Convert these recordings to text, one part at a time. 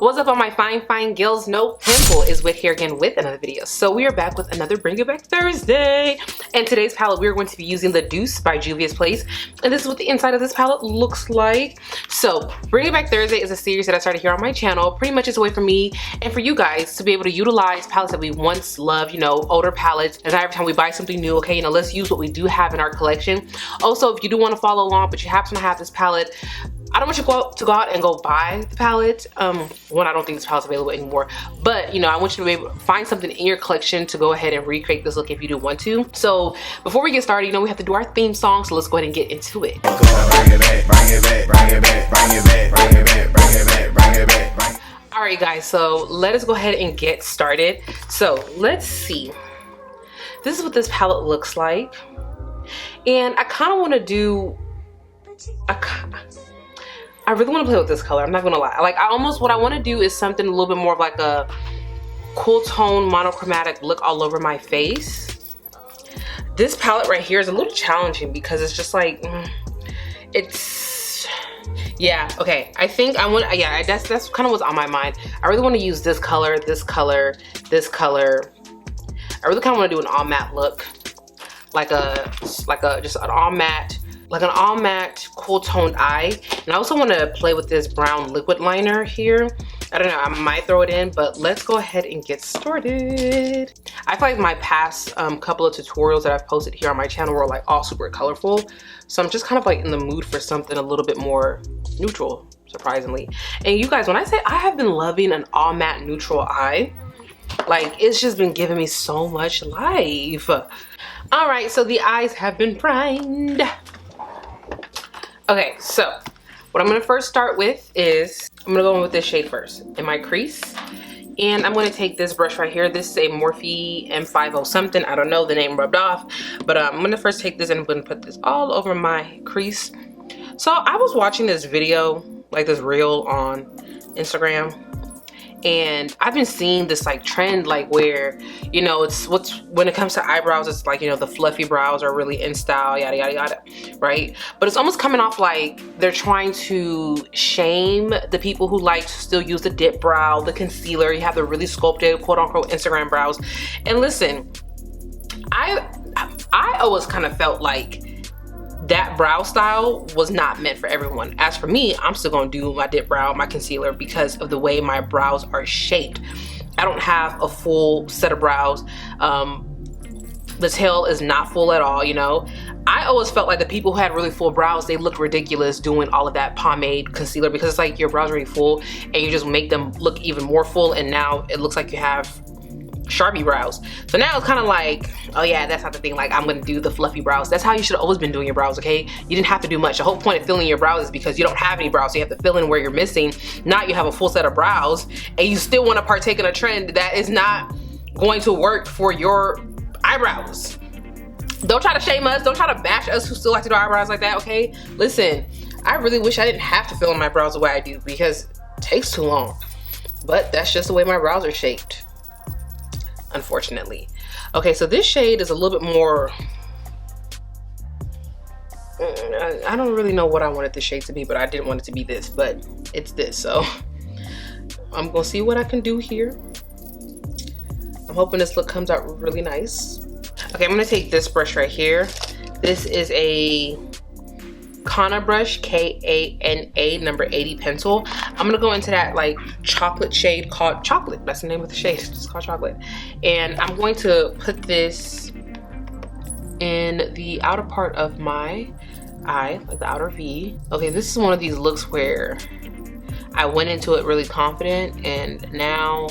What's up, all my fine girls? No Pimple is with here again with another video. So we are back with another Bring It Back Thursday, and today's palette we're going to be using the Douce by Juvias Place, and this is what the inside of this palette looks like. So Bring It Back Thursday is a series that I started here on my channel. Pretty much it's a way for me and for you guys to be able to utilize palettes that we once loved, you know, older palettes, and every time we buy something new, okay, you know, let's use what we do have in our collection. Also, if you do want to follow along but you happen to have this palette, I don't want you to go out and go buy the palette. One, I don't think this palette's available anymore, but you know, I want you to be able to find something in your collection to go ahead and recreate this look if you do want to. So before we get started, you know, we have to do our theme song, so let's go ahead and get into it. Alright guys, so let us go ahead and get started. So let's see. This is what this palette looks like. And I kind of want to do I really want to play with this color. I'm not gonna lie. Like, what I want to do is something a little bit more of like a cool tone monochromatic look all over my face. This palette right here is a little challenging because it's just like yeah, okay. I think I want, yeah, that's kind of what's on my mind. I really want to use this color, this color, this color. I really kind of want to do an all matte look, like just an all matte. Like an all matte cool toned eye. And I also want to play with this brown liquid liner here. I don't know, I might throw it in, but let's go ahead and get started. I feel like my past couple of tutorials that I've posted here on my channel were like all super colorful, so I'm just kind of like in the mood for something a little bit more neutral, surprisingly. And you guys, when I say I have been loving an all matte neutral eye, like it's just been giving me so much life. All right, so the eyes have been primed. Okay, so what I'm gonna first start with is, I'm gonna go in with this shade first in my crease. And I'm gonna take this brush right here. This is a Morphe M50 something. I don't know, the name rubbed off. But I'm gonna first take this and I'm gonna put this all over my crease. So I was watching this video, like this reel on Instagram. And I've been seeing this like trend, like where, you know, when it comes to eyebrows, it's like, you know, the fluffy brows are really in style, yada yada yada, right? But it's almost coming off like they're trying to shame the people who like to still use the dip brow, the concealer. You have the really sculpted quote unquote Instagram brows. And listen, I always kind of felt like that brow style was not meant for everyone. As for me, I'm still gonna do my dip brow, my concealer, because of the way my brows are shaped. I don't have a full set of brows. The tail is not full at all, you know. I always felt like the people who had really full brows, they looked ridiculous doing all of that pomade concealer, because it's like your brows are already full and you just make them look even more full, and now it looks like you have Sharpie brows. So now it's kind of like, oh yeah, that's not the thing, like I'm gonna do the fluffy brows. That's how you should have always been doing your brows, okay? You didn't have to do much. The whole point of filling your brows is because you don't have any brows, so you have to fill in where you're missing. Not you have a full set of brows and you still want to partake in a trend that is not going to work for your eyebrows. Don't try to shame us, don't try to bash us who still like to do eyebrows like that, okay? Listen, I really wish I didn't have to fill in my brows the way I do, because it takes too long. But that's just the way my brows are shaped, unfortunately. Okay, so this shade is a little bit more, I don't really know what I wanted this shade to be, but I didn't want it to be this, but it's this. So I'm gonna see what I can do here. I'm hoping this look comes out really nice. Okay, I'm gonna take this brush right here. This is a Kana brush, K-A-N-A, number 80 pencil. I'm gonna go into that like chocolate shade called Chocolate. That's the name of the shade. It's called Chocolate. And I'm going to put this in the outer part of my eye, like the outer V. Okay, this is one of these looks where I went into it really confident, and now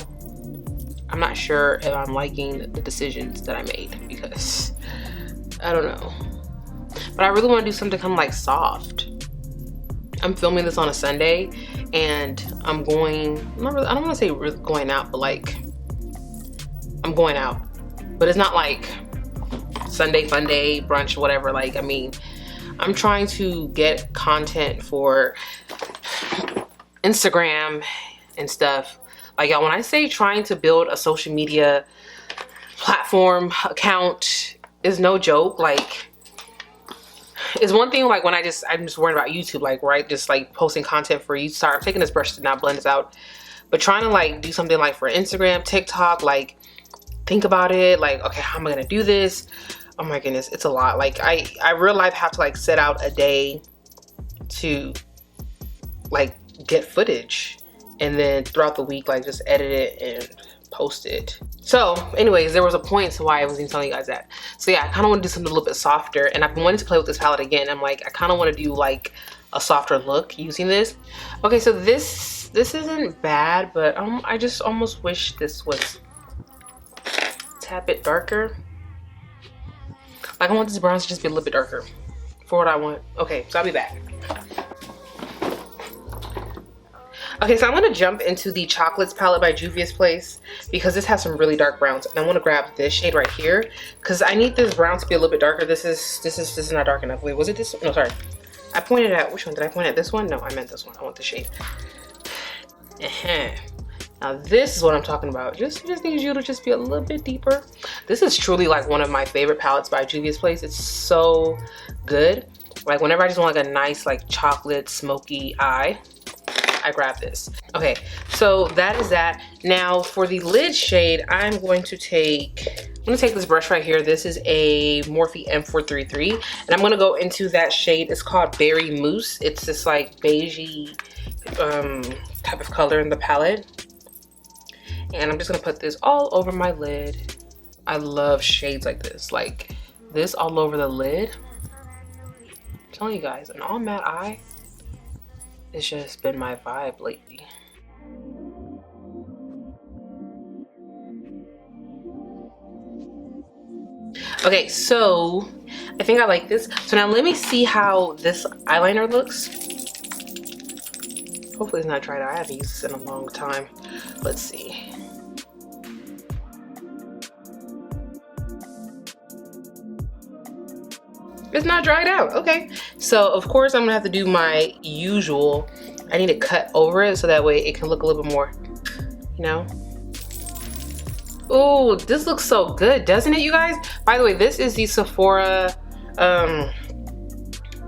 I'm not sure if I'm liking the decisions that I made, because I don't know. But I really want to do something kind of like soft. I'm filming this on a Sunday, and I'm going, I don't want to say really going out, but like, I'm going out. But it's not like Sunday fun day, brunch, whatever. Like, I mean, I'm trying to get content for Instagram and stuff. Like, when I say trying to build a social media platform account is no joke. Like, it's one thing like when I'm just worried about YouTube, like, right, just like posting content for you. Sorry, I'm taking this brush to not blend this out, But trying to like do something like for Instagram, TikTok, like think about it, like, okay, how am I gonna do this? Oh my goodness, it's a lot. Like I real life have to like set out a day to like get footage, and then throughout the week like just edit it and post it. So anyways, there was a point to why I wasn't telling you guys that. So yeah, I kind of want to do something a little bit softer, and I've been wanting to play with this palette again. I'm like, I kind of want to do like a softer look using this. Okay, so this isn't bad, but I just almost wish this was a tad bit darker. Like I want this brown to just be a little bit darker for what I want. Okay, so I'll be back. Okay, so I'm gonna jump into the Chocolates palette by Juvia's Place because this has some really dark browns, and I want to grab this shade right here because I need this brown to be a little bit darker. This is not dark enough. Wait, was it this? No, sorry. I pointed at, which one did I point at? This one? No, I meant this one. I want the shade. Now this is what I'm talking about. Just need you to just be a little bit deeper. This is truly like one of my favorite palettes by Juvia's Place. It's so good. Like whenever I just want like a nice like chocolate smoky eye, I grab this. Okay, so that is that. Now for the lid shade, I'm gonna take this brush right here. This is a Morphe M433, and I'm gonna go into that shade. It's called Berry Mousse. It's this like beigey type of color in the palette. And I'm just gonna put this all over my lid. I love shades like this all over the lid. I'm telling you guys, an all matte eye, it's just been my vibe lately. Okay, so I think I like this. So now let me see how this eyeliner looks. Hopefully it's not dried out. I haven't used this in a long time. Let's see. It's not dried out. Okay, so of course I'm gonna have to do my usual. I need to cut over it so that way it can look a little bit more, you know. Oh, this looks so good, doesn't it, you guys? By the way, this is the Sephora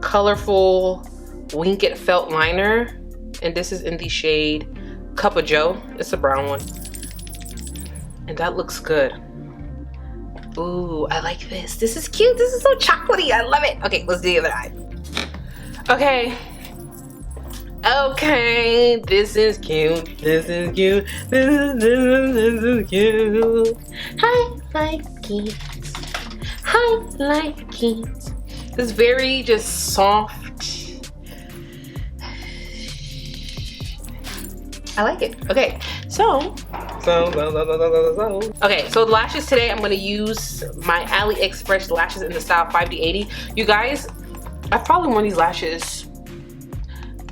colorful Wink It Felt liner, and this is in the shade Cup of Joe. It's a brown one, and that looks good. Ooh, I like this. This is cute. This is so chocolatey. I love it. Okay, let's do the other eye. Okay. Okay, this is cute. This is cute. This is cute. I like it. I like it. It's very just soft. I like it. Okay, so okay, so the lashes today, I'm gonna use my AliExpress lashes in the style 5D80. You guys, I've probably worn these lashes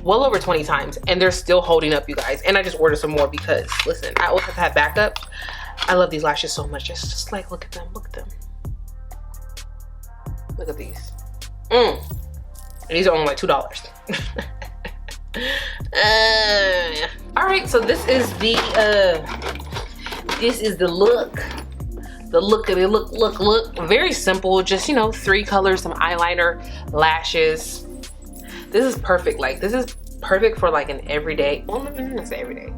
well over 20 times, and they're still holding up, you guys. And I just ordered some more because, listen, I always have to have backup. I love these lashes so much. It's just like, look at them, look at them. Look at these. And these are only like $2. All right, so this is the look. The look of it. Look. Very simple. Just, you know, 3 colors, some eyeliner, lashes. This is perfect. Like, this is perfect for like an everyday. Well, I'm not say everyday.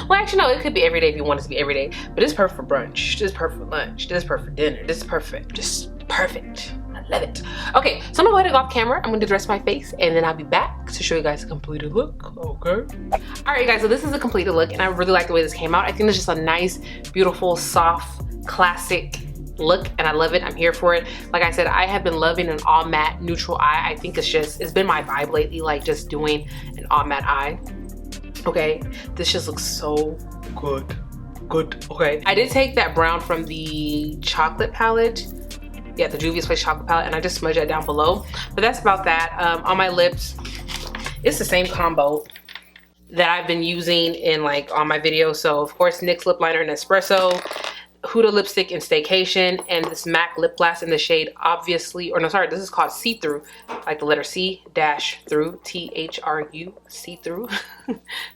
Well, actually, no, it could be every day if you want it to be every day. But it's perfect for brunch. This is perfect for lunch. This is perfect for dinner. This is perfect. Just perfect. I love it. Okay, so I'm gonna go ahead and go off camera. I'm gonna dress my face, and then I'll be back to show you guys a completed look. Okay. All right, guys. So this is a completed look, and I really like the way this came out. I think it's just a nice, beautiful, soft, classic look, and I love it. I'm here for it. Like I said, I have been loving an all matte neutral eye. I think it's been my vibe lately, like just doing an all matte eye. Okay, this just looks so good. Okay, I did take that brown from the chocolate palette. Yeah, the Juvia's Place chocolate palette, and I just smudged that down below. But that's about that. On my lips, it's the same combo that I've been using in like all my videos. So of course, NYX lip liner and espresso, Huda lipstick in Staycation, and this MAC lip gloss in the shade Obviously, or no, sorry, this is called See Through, like the letter C dash through, THRU, See Through.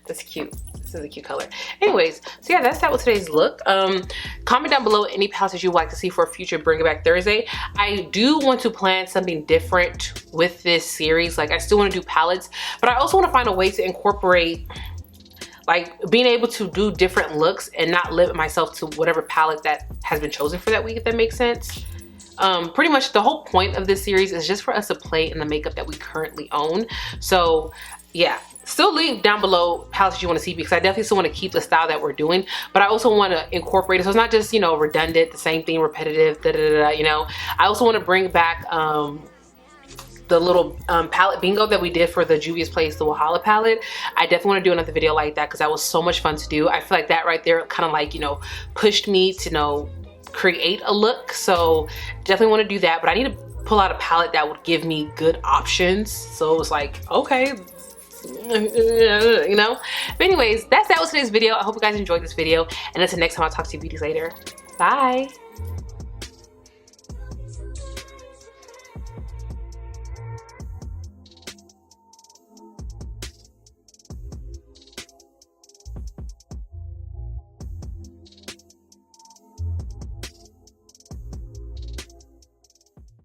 That's cute. This is a cute color. Anyways, so yeah, that's that with today's look. Comment down below any palettes you would like to see for a future Bring It Back Thursday. I do want to plan something different with this series. Like, I still want to do palettes, but I also want to find a way to incorporate like being able to do different looks and not limit myself to whatever palette that has been chosen for that week, if that makes sense. Pretty much the whole point of this series is just for us to play in the makeup that we currently own. So yeah, still leave down below palettes you want to see, because I definitely still want to keep the style that we're doing, but I also want to incorporate it so it's not just, you know, redundant, the same thing, repetitive, you know. I also want to bring back the little palette bingo that we did for the Juvias Place, the Wahala palette. I definitely want to do another video like that because that was so much fun to do. I feel like that right there kind of like, you know, pushed me to, you know, create a look. So definitely want to do that, but I need to pull out a palette that would give me good options. So it was like, okay, you know. But anyways, that was today's video. I hope you guys enjoyed this video, and until next time, I'll talk to you beauties later. Bye.